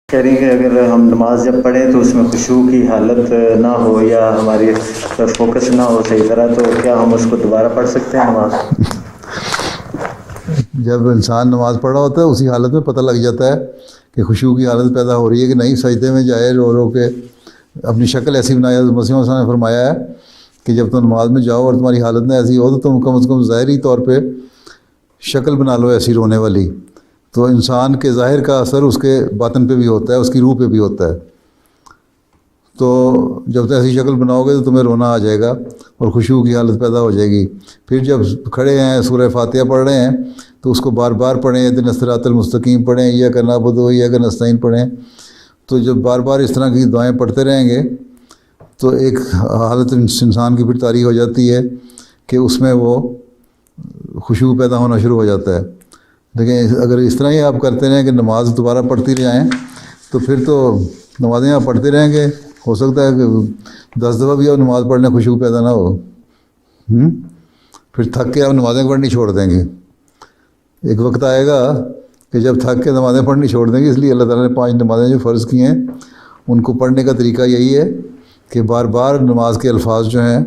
کہہ رہی ہیں کہ اگر ہم نماز جب پڑھیں تو اس میں خشوع کی حالت نہ ہو یا ہماری فوکس نہ ہو صحیح طرح، تو کیا ہم اس کو دوبارہ پڑھ سکتے ہیں نماز؟ جب انسان نماز پڑھ رہا ہوتا ہے اسی حالت میں پتہ لگ جاتا ہے کہ خشوع کی حالت پیدا ہو رہی ہے کہ نہیں، سجدے میں جائے رو رو کے اپنی شکل ایسی بنایا۔ مسیح موسیٰ نے فرمایا ہے کہ جب تم نماز میں جاؤ اور تمہاری حالت میں ایسی ہو تو تم کم از کم ظاہری طور پہ شکل بنا لو ایسی رونے والی۔ تو انسان کے ظاہر کا اثر اس کے باطن پہ بھی ہوتا ہے، اس کی روح پہ بھی ہوتا ہے۔ تو جب تک ایسی شکل بناؤ گے تو تمہیں رونا آ جائے گا اور خشوع کی حالت پیدا ہو جائے گی۔ پھر جب کھڑے ہیں سورہ فاتحہ پڑھ رہے ہیں تو اس کو بار بار پڑھیں، اہدنا الصراط المستقیم پڑھیں، ایاک نعبد و ایاک نستعین پڑھیں۔ تو جب بار بار اس طرح کی دعائیں پڑھتے رہیں گے تو ایک حالت انسان کی پھر طاری ہو جاتی ہے کہ اس میں وہ خشوع پیدا ہونا شروع ہو جاتا ہے۔ لیکن اگر اس طرح ہی آپ کرتے رہیں کہ نماز دوبارہ پڑھتی جائیں تو پھر تو نمازیں آپ پڑھتے رہیں گے، ہو سکتا ہے کہ 10 دفعہ بھی آپ نماز پڑھنے خشوع پیدا نہ ہو، پھر تھک کے آپ نمازیں پڑھنی چھوڑ دیں گے۔ ایک وقت آئے گا کہ جب تھک کے نمازیں پڑھنی چھوڑ دیں گے۔ اس لیے اللہ تعالیٰ نے 5 نمازیں جو فرض کی ہیں ان کو پڑھنے کا طریقہ یہی ہے کہ بار بار نماز کے الفاظ جو ہیں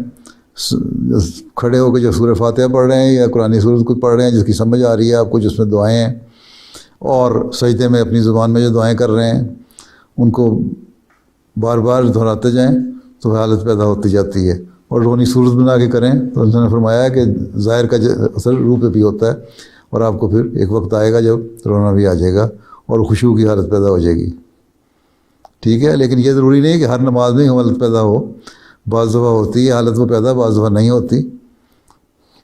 کھڑے ہو کے جب سورہ فاتحہ پڑھ رہے ہیں یا قرآن سورت کو پڑھ رہے ہیں جس کی سمجھ آ رہی ہے آپ کو، جس میں دعائیں ہیں، اور سجدے میں اپنی زبان میں جو دعائیں کر رہے ہیں ان کو بار بار دہراتے جائیں تو حالت پیدا ہوتی جاتی ہے۔ اور روحانی صورت بنا کے کریں تو انہوں نے فرمایا ہے کہ ظاہر کا اثر روح پہ بھی ہوتا ہے، اور آپ کو پھر ایک وقت آئے گا جب رونا بھی آ جائے گا اور خشوع کی حالت پیدا ہو جائے گی۔ ٹھیک ہے، لیکن یہ ضروری نہیں کہ ہر نماز میں حالت پیدا ہو، بعض دفعہ ہوتی ہے حالت وہ پیدا، بعض دفعہ نہیں ہوتی۔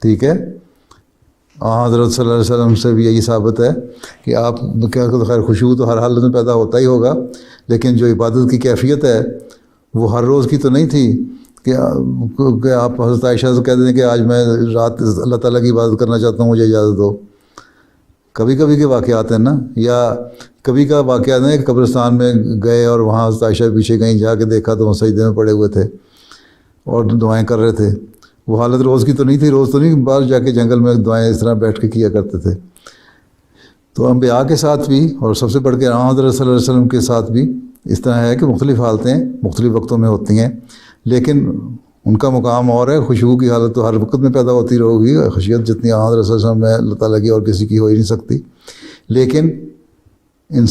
ٹھیک ہے، حضرت صلی اللہ علیہ وسلم سے بھی یہی ثابت ہے کہ آپ کیا خیر خشوع تو ہر حالت میں پیدا ہوتا ہی ہوگا، لیکن جو عبادت کی کیفیت ہے وہ ہر روز کی تو نہیں تھی کہ آپ حضرت عائشہ سے کہہ دیں کہ آج میں رات اللہ تعالیٰ کی عبادت کرنا چاہتا ہوں، مجھے اجازت دو۔ کبھی کبھی کے واقعات ہیں نا، یا کبھی کا واقعات ہیں کہ قبرستان میں گئے اور وہاں حضرت عائشہ پیچھے کہیں جا کے دیکھا تو وہ سجدے میں پڑے ہوئے تھے اور دعائیں کر رہے تھے۔ وہ حالت روز کی تو نہیں تھی، روز تو نہیں، باہر جا کے جنگل میں دعائیں اس طرح بیٹھ کے کیا کرتے تھے۔ تو انبیاء کے ساتھ بھی اور سب سے بڑھ کے حضرت صلی اللہ علیہ وسلم کے ساتھ بھی اس طرح ہے کہ مختلف حالتیں مختلف وقتوں میں ہوتی ہیں، لیکن ان کا مقام اور ہے۔ خشوع کی حالت تو ہر وقت میں پیدا ہوتی رہے گی، خشیت جتنی حضرت صلی اللہ علیہ وسلم میں اللہ تعالیٰ کی اور کسی کی ہو ہی نہیں سکتی، لیکن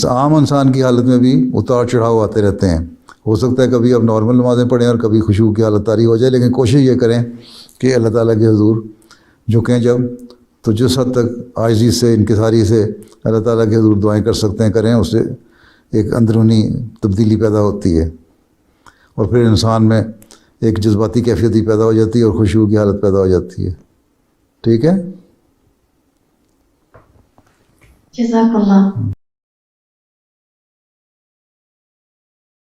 عام انسان کی حالت میں بھی اتار چڑھاؤ آتے رہتے ہیں۔ ہو سکتا ہے کبھی آپ نارمل نمازیں پڑھیں اور کبھی خشوع کی حالت طاری ہو جائے، لیکن کوشش یہ کریں کہ اللہ تعالیٰ کے حضور جھکیں جب، تو جس حد تک عاجزی سے انکساری سے اللہ تعالیٰ کے حضور دعائیں کر سکتے ہیں کریں، اس سے ایک اندرونی تبدیلی پیدا ہوتی ہے اور پھر انسان میں ایک جذباتی کیفیت ہی پیدا ہو جاتی ہے اور خشوع کی حالت پیدا ہو جاتی ہے۔ ٹھیک ہے، جزاک اللہ۔